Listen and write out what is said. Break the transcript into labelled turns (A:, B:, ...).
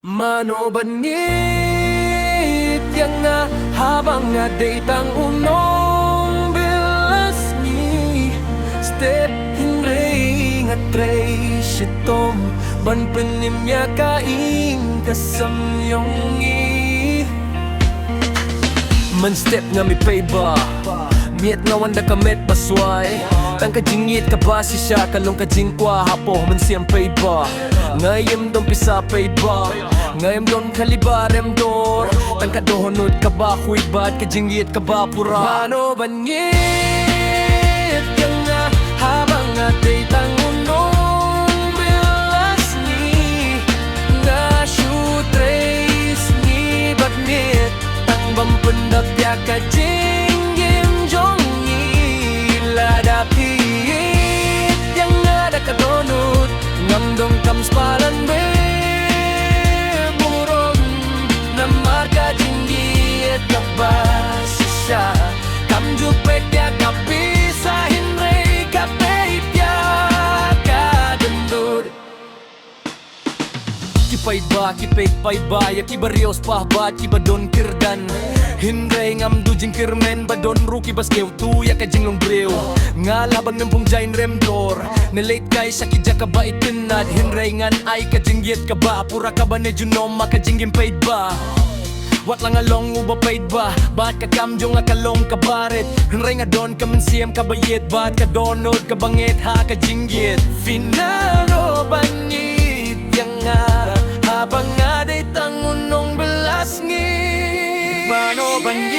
A: Mano banit yang nga habang nga datang unong bilas ni step hinray nga tray shitom ban penimya kaing kasamyong i man step nga mi pay ba miet nga wanda kamet basway tang kajingit ka ba si siya kalong kajingkwa hapo man siyang pay ba ngayem dong pisa pay ba ngayem don kalibarem dor tang kadohonod ka ba kuibat kajingit ka ba pura mano banyit yang nga habang nga datang unong bilas ni nga shoot race ni batmit tang bampendap ya kajingim jongi ladapit yang ada kadonut ngamdong kam spalan be burong na marka jinggit kabas siya kam jupet ya kapisahin rey kapeit ya kadendud kipay ba kipay ba ya kibarios pahbat kibadon kirdan Hinray ngam dujing kirmen badon ruki bas keu tu ya kajing long breu nga labang nempong jain remdor na late kay sa kidya ka ba itinad hinray ngan ay kajingyet ka ba pura ka ba ne junom makajinggim paid ba wat lang along uba paid ba bat ka kamjong nga kalong kabaret hinray nga don ka mansiyam ka bayet bat ka donod ka bangit ha kajingyet finalo banyit yang nga habang nga day tangunong belas ngi Mano banyi